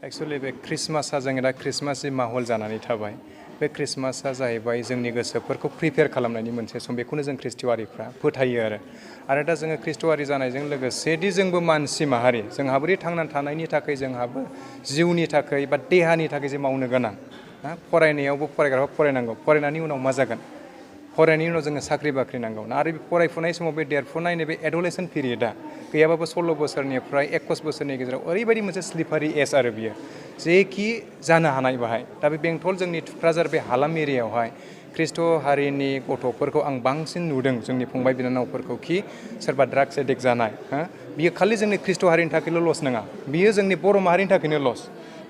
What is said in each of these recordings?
Actually बे ख्रिस्टमासआ जों दा ख्रिस्टमासनि माहौल जानानै थाबाय। बे ख्रिस्टमासआ जाहैबाय जोंनि गोसोफोरखौ प्रिपेयार खालामनायनि मोनसे सम, बेखौनो जों ख्रिस्टियारिफ्रा फोथायो आरो दा जोङो ख्रिस्ट'आरि जानायजों लोगोसे दि जोंबो मानसि माहारि, जोंहा बोरै थांनानै थानायनि थाखाय जोंहाबो जिउनि थाखाय बा देहानि थाखाय जे मावनो गोनां, फरायनायावबो फरायग्राफ्रा फरायनांगौ, फरायनायनि उनाव मा जागोन, फरायनायनि उनाव जोङो साख्रि बाख्रि नांगौ आरो बे फरायफुनाय समाव बे देरफुनाय नैबे एडलेसेन्ट पिरियडआ गैयाबाबो 16 बोसोरनिफ्राय 21 बोसोरनि गेजेराव ओरैबायदि मोनसे स्लिपारि एज आरो बियो जेखि जानो हानाय बाहाय। दा बे बेंटल जोंनि थुक्राझार बे हालाम एरियायावहाय ख्रिस्ट' हारिनि गथ'फोरखौ आं बांसिन नुदों, जोंनि फंबाय बिनानावफोरखौ कि सोरबा ड्राग्स एडिक्ट जानाय, बियो खालि जोंनि ख्रिस्ट' हारिनि थाखायल' लस नङा, बियो जोंनि बर' माहारिनि थाखायनो लस।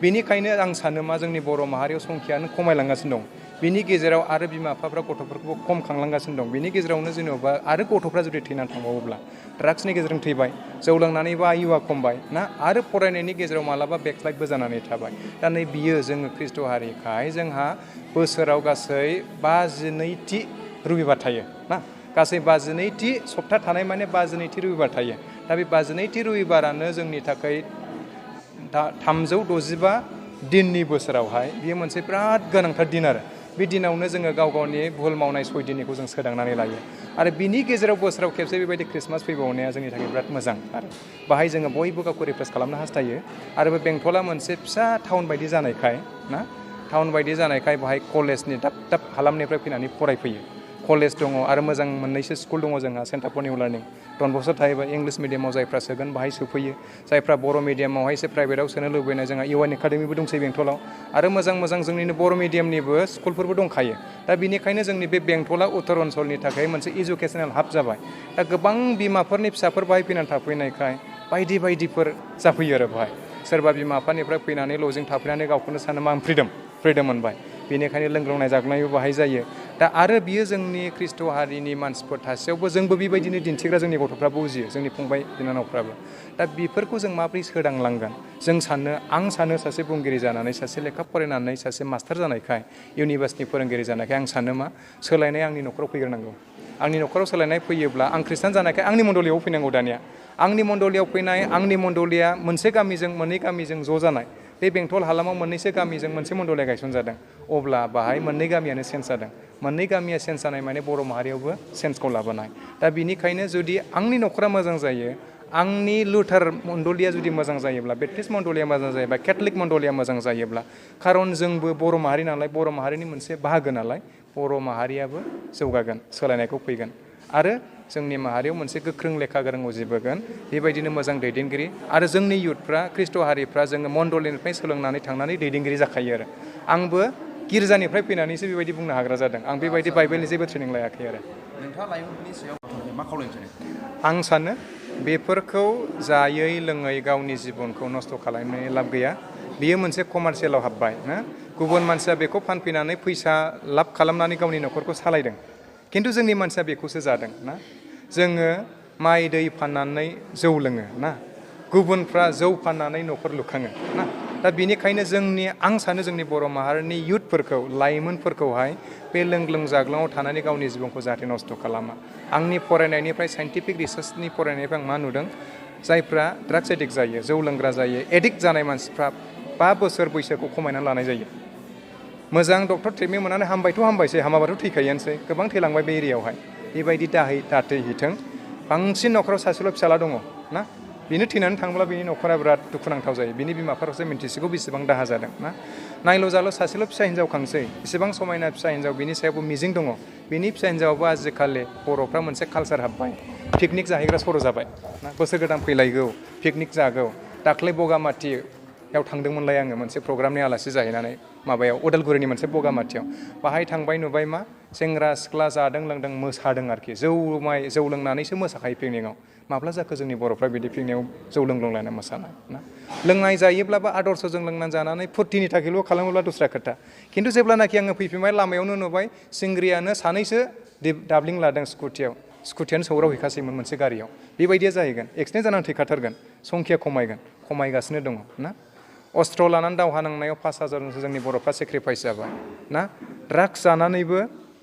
बेनिखायनो आं सानो मा जोंनि बर' माहारियाव संख्यानो खमायलांगासिनो दं, बिनि गेजेराव आरो बिमा बिफाफ्रा गथ'फोरखौ खम खांलांगासिनो दं। बिनि गेजेरावनो जेनेबा आरो गथ'फ्रा जुदि थैनानै थांबावोब्ला ड्राग्सनि गेजेरजों थैबाय, जौ लोंनानैबो आयुआ खमबाय ना, आरो फरायनायनि गेजेराव मालाबा बेकस्लाइडबो जानानै थाबाय। दा नै बियो जोङो ख्रिस्ट' हारिखाय जोंहा बोसोराव गासै 52थि रबिबार थायो ना, गासै 52थि सप्ता थानाय माने 52थि रबिबार थायो। दा बे 52थि रबिबारानो जोंनि थाखाय दा 365 दिननि बोसोरावहाय बियो मोनसे बिराद गोनांथार दिन आरो बे दिनावनो जोङो गाव गावनि भुल मावनाय 6 दिननिखौ जों सोदांनानै लायो आरो बिनि गेजेराव बोसोराव खेबसे बेबायदि ख्रिस्टमास फैबावनाया जोंनि थाखाय बिराद मोजां आरो बाहाय जोङो बयबो गावखौ रिफ्रेस खालामनो हास्थायो। आरो बे बेंटला मोनसे फिसा टाउन बायदि जानायखाय ना, टाउन बायदि जानायखाय बाहाय कलेजनि दाब दाब हालामनिफ्राय फैनानै फरायफैयो। कलेज दङ आरो मोजां मोननैसो स्कुल दङ जोंहा, सेन्टार फर निउ लार्निं डनबस्क'आव थायोबा इंलिश मिडियामाव जायफ्रा सोगोन बाहाय सोफैयो, जायफ्रा बर' मिडियामावहाय एसे प्राइभेटाव सोनो लुबैनाय जोंहा इउएन एकाडेमिबो दंसै बेंटलाव, आरो मोजां मोजां जोंनिनो बर' मिडियामनिबो स्कुलफोरबो दंखायो। दा बिनिखायनो जोंनि बे बेंटला उत्तर ओनसोलनि थाखाय मोनसे इडुकेसनेल हाब जाबाय। दा गोबां बिमाफोरनि फिसाफोर बाहाय फैनानै थाफैनायखाय बायदि बायदिफोर जाफैयो आरो बाहाय सोरबा बिमा बिफानिफ्राय फैनानै लजिं थाफैनानै गावखौनो सानो मा फ्रिदम मोनबाय, बेनिखायनो लोंग्लोंनाय जागनायबो बाहाय जायो। दा आरो बियो जोंनि ख्रिस्ट' हारिनि मानसिफोर थासेयावबो जोंबो बेबायदिनो दिन्थिग्रा जोंनि गथ'फ्रा बुजियो, जोंनि फंबाय बिनानावफ्राबो। दा बेफोरखौ जों माबोरै सोदांलांगोन, आं सानो सासे बुंगिरि जानानै, सासे लेखा फरायनानै सासे मास्टार जानायखाय, इउनिभार्सिटि फोरोंगिरि जानायखाय आं सानो मा सोलायनाया आंनि न'खराव फैग्रोनांगौ। आंनि न'खराव सोलायनाय फैयोब्ला आं खृष्टान जानायखाय आंनि मण्डलियाव फैनांगौ। दानिया आंनि मण्डलियाव फैनाय, आंनि मण्डलिया मोनसे गामिजों मोननै गामिजों ज' जानाय, बे बेंटल हालामाव मोननैसो गामिजों मोनसे मण्डलिया गायसनजादों, अब्ला बाहाय मोननै गामियानो चेन्ज जादों। मोननै गामिया चेन्ज जानाय माने बर' माहारियावबो चेन्जखौ लाबोनाय। दा बिनिखायनो जुदि आंनि न'खरा मोजां जायो, आंनि लुथार मण्डलिया जुदि मोजां जायोब्ला, बेप्टिस्ट मण्डलिया मोजां जायोब्ला, केथलिक मण्डलिया मोजां जायोब्ला, खारन जोंबो बर' माहारि नालाय, बर' माहारिनि मोनसे बाहागो नालाय, बर' माहारियाबो जौगागोन, सोलायनायखौ फैगोन आरो जोंनि माहारियाव मोनसे गोख्रों लेखा गोरों उजिबोगोन, बेबायदिनो मोजां दैदेनगिरि। आरो जोंनि इयुथफ्रा, ख्रिस्ट' हारिफ्रा जोङो मण्डलिनिफ्राय सोलोंनानै थांनानै दैदेनगिरि जाखायो आरो आंबो गिर्जानिफ्राय फैनानैसो बेबायदि बुंनो हाग्रा जादों, आं बेबायदि बाइबेलनि जेबो ट्रेनिं लायाखै आरो। नोंथाङा लाइमोनफोरनि सायाव मा खावलायनो सानो? आं सानो बेफोरखौ जायै लोङै गावनि जिबनखौ नस्थ' खालामनायनि लाब गैया। बियो मोनसे कमार्सियेलाव हाबबाय ना, गुबुन मानसिया बेखौ फानफैनानै फैसा लाब खालामनानै गावनि न'खरखौ सालायदों, खिन्थु जोंनि मानसिया बेखौसो जादों ना। जोङो माइ दै फाननानै जौ लोङो ना, गुबुनफ्रा जौ फाननानै न'खर लुखाङो ना। दा बेनिखायनो आं सानो जोंनि बर' माहारिनि इयुथफोरखौ, लाइमोनफोरखौहाय बे लोंग्लों जाग्लाङाव थानानै गावनि जिबनखौ जाहाथे नस्थ' खालामा। आंनि फरायनायनिफ्राय, साइन्टिफिक रिसार्चनि फरायनायनिफ्राय आं मा नुदों, जायफ्रा ड्राग्स एडिक्ट जायो, जौ लोंग्रा जायो, एडिक्ट जानाय मानसिफ्रा 5 बोसोर बैसोखौ खमायनानै लानाय जायो। मोजां डक्टर ट्रिटमेन्ट मोननानै हामबायसै, हामाबाथ' थैखायोआनोसै, गोबां थैलांबाय बे एरियायावहाय। बेबायदि दाथैहैथों। बांसिन न'खराव सासेल' फिसाला दङ ना, बेनो थैनानै थांब्ला बिनि न'खरा बिराद दुखुनांथाव जायो, बिनि बिमा बिफाफ्रासो मिन्थिसिगौ बेसेबां दाहा जादों ना। नायल' जाल' सासेल' फिसा हिन्जाव खांसै, इसेबां समायना फिसा हिन्जाव, बिनि सायावबो मिजिं दङ। बिनि फिसा हिन्जावाबो आजिखालि बर'फ्रा मोनसे कालसार हाबबाय, पिकनिक जाहैग्रा सर' जाबाय ना, बोसोर गोदान फैलायगौ, पिकनिक जागौ। दाख्लै बगामाथियाव थांदोंमोनलाय आङो, मोनसे प्रग्रामनि आलासि जाहैनानै, माबायाव उदालगुरिनि मोनसे बगामाथियाव। बाहाय थांबाय नुबाय मा सेंग्रा सिख्ला जादों लोंदों मोसादों आरोखि, जौ लोंनानैसो मोसाखायो पिकनिकआव। माब्ला जाखो जोंनि बर'फ्रा बिदि पिकनिकआव जौ लोंलायना मोसानाय ना। लोंनाय जायोब्लाबो आदर्शजों लोंनानै जानानै फुर्तिनि थाखायल' खालामोब्ला दस्रा खोथा, खिन्थु जेब्लानाखि आङो फैफिनबाय लामायावनो नुबाय सिंग्रियानो सानैसो दाब्लिं लादों स्कुटियानो सौग्राव हैखासैमोन मोनसे गारियाव। बेबायदिया जाहैगोन, एक्सिडेन्ट जानानै थैखाथारगोन, संख्या खमायगासिनो दङ ना। अस्त्र लानानै दावहा नांनायाव 5,000 जनसो जोंनि बर'फ्रा सेक्रिफाइस जाबाय ना। ड्राग्स जानानैबो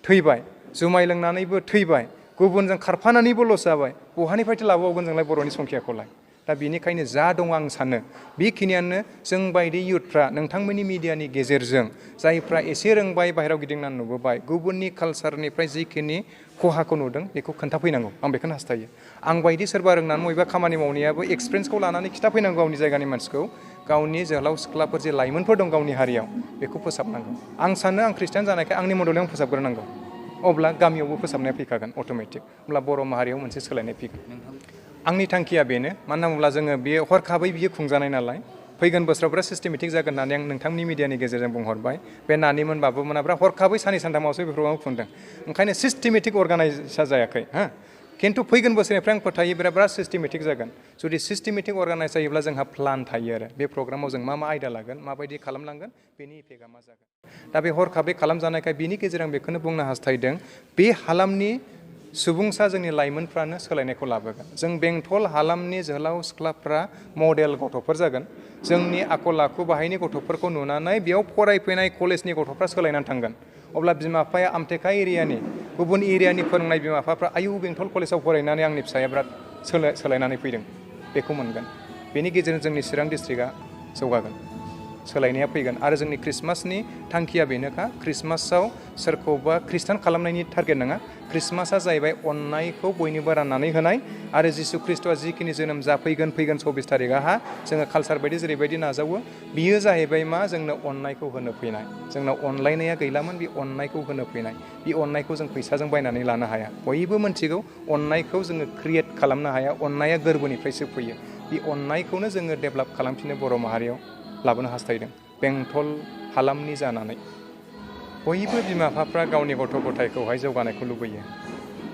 थैबाय, जुमाय लोंनानैबो थैबाय, गुबुनजों खारफानानैबो लस जाबाय। बहानिफ्रायथो लाबोबावगोन जोंलाय बर'नि संख्याखौलाय दा बेनिखायनो जा दं आं सानो बेखिनियानो जों बायदि इयुथफ्रा नोंथांमोननि मिडियानि गेजेरजों जायफ्रा एसे रोंबाय बाहेरायाव गिदिंनानै नुबोबाय गुबुननि कालसारनिफ्राय जिखिनि खहाखौ नुदों बेखौ खोन्थाफैनांगौ आं बेखौनो हास्थायो आं बायदि सोरबा रोंनानै बबेबा खामानि मावनायाबो एक्सपिरियेन्सखौ लानानै खिथाफैनांगौ गावनि जायगानि मानसिखौ गावनि जोहोलाव सिख्लाफोर जे लाइमोनफोर दं गावनि हारियाव बेखौ फोसाबनांगौ आं सानो आं खृष्टान जानायखाय आंनि मददजों फोसाबग्रोनांगौ अब्ला गामियावबो फोसाबनाया फैखागोन अट'मेटिक अब्ला बर' माहारियाव मोनसे सोलायनाय फैगोन आंनि थांखिया बेनो मानो होनोब्ला जोङो बे हरखाबै बियो खुंजानाय नालाय फैगोन बोसोराव बिराद सिस्टेमेटिक जागोन होननानै आं नोंथांनि मिडियानि गेजेरजों बुंहरबाय बे नानिमोन बाबुमोना बिराद हरखाबै साननै सानथामावसो बेफोरखौ खुंदों ओंखायनो सिस्टेमेटिक अर्गानाइजआ जायाखै खिन्थु फैगोन बोसोरनिफ्राय आं फोथायो बिराद सिस्टेमेटिक जागोन जुदि सिस्टेमेटिक अर्गानाइज जायोब्ला जोंहा प्लान थायो आरो बे प्रग्रामाव जों मा आयदा लागोन माबायदि खालामलांगोन बेनि इफेक्टआ मा जागोन दा बे हरखाबै खालामजानायखाय बिनि गेजेरजों बेखौनो बुंनो हास्थायदों बे हालामनि सुबुंसा जोंनि लाइमोनफ्रानो सोलायनायखौ लाबोगोन जों बेंटल हालामनि जोहोलाव सिख्लाफ्रा मडेल गथ'फोर जागोन जोंनि आखल आखु बाहायनि गथ'फोरखौ नुनानै बेयाव फरायफैनाय कलेजनि गथ'फ्रा सोलायनानै थांगोन अब्ला बिमा बिफाया आमटेका एरियानि गुबुन एरियानि फोरोंनाय बिमा बिफाफ्रा आयु बेंटल कलेजाव फरायनानै आंनि फिसाया बिराद सोलायनानै फैदों बेखौ मोनगोन बेनि गेजेरजों जोंनि चिरां डिस्ट्रिक्टआ जौगागोन सोलायनाया फैगोन आरो जोंनि ख्रिस्टमासनि थांखिया बेनोखा ख्रिस्टमासाव सोरखौबा खृष्टान खालामनायनि टारगेट नङा ख्रिस्टमासआ जाहैबाय अननायखौ बयनिबो राननानै होनाय आरो जिसु ख्रिस्ट'आ जिखिनि जोनोम जाफैगोन 24 तारिखआहा जोङो कालसार बायदि जेरैबायदि नाजावो बियो जाहैबाय मा जोंनो अननायखौ होनो फैनाय जोंनाव अनलायनाया गैलामोन बे अननायखौ होनो फैनाय बे अननायखौ जों फैसाजों बायनानै लानो हाया बयबो मिथिगौ अननायखौ जोङो क्रियेट खालामनो हाया अननाया गोरबोनिफ्रायसो फैयो बे अननायखौनो जोङो डेभेलप खालामफिनो बर' माहारियाव लाबोनो हास्थायदों बेंटल हालामनि जानानै बयबो बिमा बिफाफ्रा गावनि गथ' गथायखौहाय जौगानायखौ लुबैयो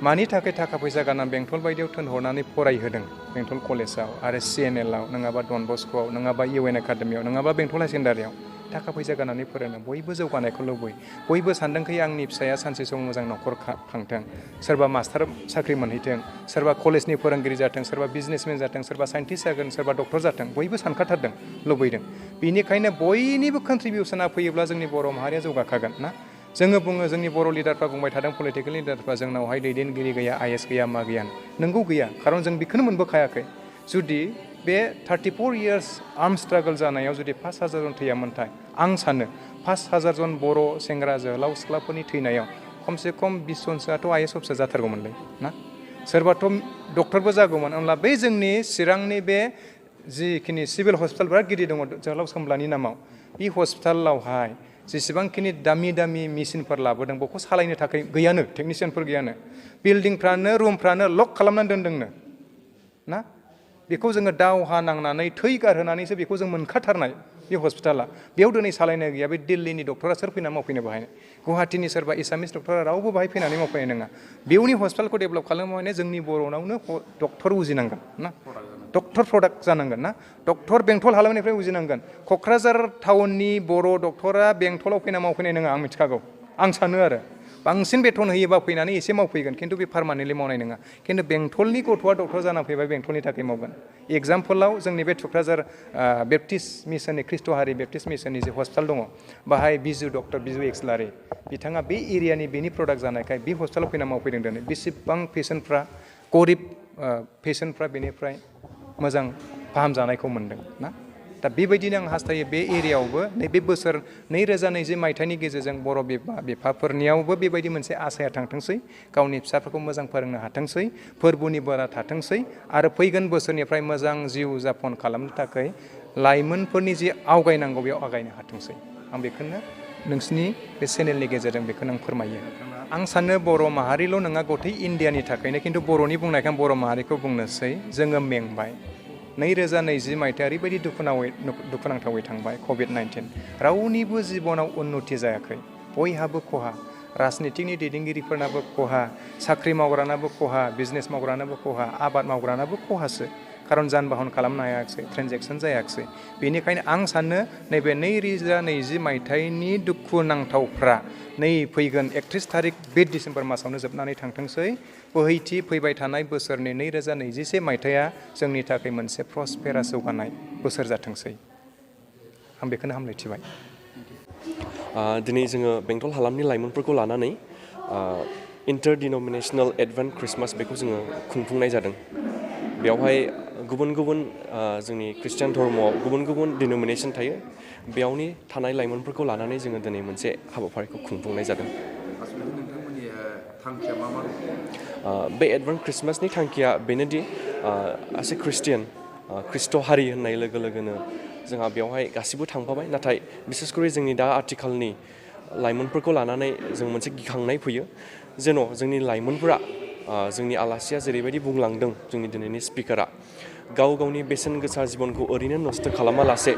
मानि थाखाय थाखा फैसा गारनानै बेंटल बायदियाव थिनहरनानै फरायहोदों बेंटल कलेजाव आरो CNLआव नङाबा डन बस्क'आव नङाबा UN एकाडेमियाव नङाबा बेंटल हायार सेकेन्डारियाव थाखा फैसा गारनानै फोरोङो बयबो जौगानायखौ लुबैयो बयबो सानदोंखि आंनि फिसाया सानसे समाव मोजां न'खर खांथों सोरबा मास्टार साख्रि मोनहैथों सोरबा कलेजनि फोरोंगिरि जाथों सोरबा बिजनेसमेन जाथों सोरबा साइन्टिस्ट जागोन सोरबा डक्टर जाथों बयबो सानखाथारदों लुबैदों बेनिखायनो बयनिबो कन्ट्रिबिउसना फैयोब्ला जोंनि बर' माहारिया जौगाखागोन ना जोङो बुङो जोंनि बर' लिडारफ्रा बुंबाय थादों पलिटिकेल लिडारफ्रा जोंनावहाय दैदेनगिरि गैया IAS गैया मा गैया नोंगौ गैया खारन जों बेखौनो मोनबोखायाखै जुदि बे 34 इयार्स आर्म स्ट्रागल जानायाव जुदि 5,000 जन थैयामोनथाय आं सानो 5,000 जन बर' सेंग्रा जोहोलाव सिख्लाफोरनि थैनायाव खमसे खम 20 जनसोआथ' IAS अफिसार जाथारगौमोनलै ना सोरबाथ' डक्टरबो जागौमोन होमब्ला बै जोंनि चिरांनि बे जिखिनि सिभिल हस्पिटाल बिराद गिदिर दङ जोहोलाव सोमब्लानि नामाव बे हस्पिटालावहाय जेसेबांखिनि दामि मेसिनफोर लाबोदों बेखौ सालायनो थाखाय गैयानो टेकनिशियानफोर गैयानो बिल्डिंफ्रानो रुमफ्रानो लक खालामनानै दोनदोंनो ना बेखौ जोङो दावहा नांनानै थै गारहोनानैसो बेखौ जों मोनखाथारनाय बे हस्पिटाला बेयाव दिनै सालायनो गैया बे दिल्लीनि डक्टरा सोर फैनानै मावफैनो बाहाय गुवाहाटीनि सोरबा एसामिस डक्टरा रावबो बाहाय फैनानै मावफैनाय नङा बेवनि हस्पिटालखौ डेभेलप खालामनो माने जोंनि बर'नावनो डक्टर उजिनांगोन ना डक्टर प्रडाक्ट जानांगोन ना डक्टर बेंटल हालामनिफ्राय उजिनांगोन क'क्राझार टाउननि बर' डक्टरा बेंटलाव फैना मावफैनाय नङा आं मिथिखागौ आं सानो आरो बांसिन बेथन होयोबा फैनानै एसे मावफैगोन खिन्थु बे पार्मानेन्टलि मावनाय नङा खिन्थु बेंटलनि गथ'आ डक्टर जाना फैबाय बेंटलनि थाखाय मावगोन एग्जाम्पलाव जोंनि बे थुक्राझार बेप्टिस्ट मिसननि ख्रिस्ट' हारि बेप्टिस्ट मिसननि जे हस्पिटाल दङ बाहाय डक्टर बिजु एक्सलारि बिथाङा बे एरियानि बेनि प्रडाक्ट जानायखाय बे हस्पिटालाव फैना मावफैदों दिनै बेसेबां पेसेन्टफ्रा गरिब पेसेन्टफ्रा बेनिफ्राय मोजां फाहामजानायखौ मोनदों ना दा बेबायदिनो आं हास्थायो बे एरियायावबो नैबे बोसोर 2020 मायथाइनि गेजेरजों बर' बिफाफोरनियावबो बेबायदि मोनसे आसाया थांथोंसै गावनि फिसाफोरखौ मोजां फोरोंनो हाथोंसै फोरबोनि बोरा थाथोंसै आरो फैगोन बोसोरनिफ्राय मोजां जिउ जापन खालामनो थाखाय लाइमोनफोरनि जि आवगायनांगौ बेयाव आवगायनो हाथोंसै आं बेखौनो नोंसिनि बे चेनेलनि गेजेरजों बेखौनो आं फोरमायो आं सानो बर' माहारिल' नङा गथै इण्डियानि थाखायनो खिन्थु बर'नि बुंनायखाय बर' माहारिखौ बुंनोसै जोङो मेंबाय 2020 मायथाइया ओरैबायदि दुखुनांथावै थांबाय COVID-19 रावनिबो जिबनाव उन्नति जायाखै बयहाबो खहा राजनितिकनि दैदेनगिरिफोरनाबो खहा साख्रि मावग्रानाबो खहा बिजनेस मावग्रानाबो खहा आबाद मावग्रानाबो खहासो खारन जान-बाहन खालामनो हायाखिसै ट्रेन्जेक्सन जायाखिसै बेनिखायनो आं सानो नैबे 2020 मायथाइनि दुखुनांथावफ्रा नै फैगोन 31 तारिख बे डिसेम्बर मासावनो जोबनानै थांथोंसै बोहैथि फैबाय थानाय बोसोरनि 2021 मायथाइया जोंनि थाखाय मोनसे प्रस्पेरास जौगानाय बोसोर जाथोंसै आं बेखौनो हामलायथिबाय दिनै जोङो बेंटल हालामनि लाइमोनफोरखौ लानानै इन्टार डिनोमिनेसनेल एडभेन्ट क्रिसमास बेखौ जोङो खुंफुंनाय जादों बेवहाय गुबुन गुबुन जोंनि खृष्टान धर्मआव गुबुन गुबुन डिनोमिनेसन थायो बेयावनि थानाय लाइमोनफोरखौ लानानै जोङो दिनै मोनसे हाबाफारिखौ खुंफुंनाय जादों आसलथे नोंथांमोननि थांखिया मा मा बे एडभेन्ट क्रिसमासनि थांखिया बेनोदि एसे ख्रिस्टियान ख्रिस्ट' हारि होननाय लोगो लोगोनो जोंहा बेवहाय गासिबो थांफाबाय नाथाय बिसेसकरि जोंनि दा आथिखालनि लाइमोनफोरखौ लानानै जों मोनसे गिखांनाय फैयो जेन' जोंनि लाइमोनफोरा जोंनि आलासिया जेरैबायदि बुंलांदों जोंनि दिनैनि स्पिकारा गाव गावनि बेसेन गोसा जिबनखौ ओरैनो नस्थ' खालामालासे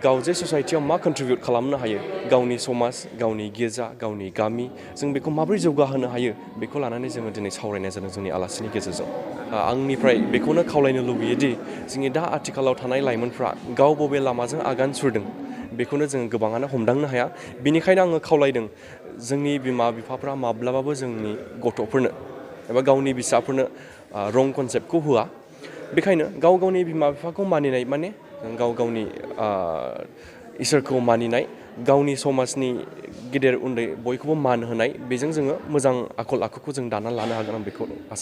गाव जे ससाइटियाव मा कन्ट्रिबिउट खालामनो हायो गावनि समाज गावनि गिर्जा गावनि गामि जों बेखौ माबोरै जौगाहोनो हायो बेखौ लानानै जोङो दिनै सावरायनाय जादों जोंनि आलासिनि गेजेरजों आंनिफ्राय बेखौनो खावलायनो लुबैयोदि जोंनि दा आथिखालाव थानाय लाइमोनफ्रा गाव बबे लामाजों आगान सुरदों बेखौनो जोङो गोबाङानो हमदांनो हाया बिनिखायनो आङो खावलायदों जोंनि बिमा बिफाफ्रा माब्लाबाबो जोंनि गथ'फोरनो एबा गावनि फिसाफोरनो रं कनसेप्टखौ होआ बेखायनो गाव गावनि बिमा बिफाखौ मानिनाय माने गाव गावनि इसोरखौ मानिनाय गावनि समाजनि गेदेर उन्दै बयखौबो मान होनाय बेजों जोङो मोजां आखल आखुखौ जों दाना लानो हागोन आं बेखौ आसा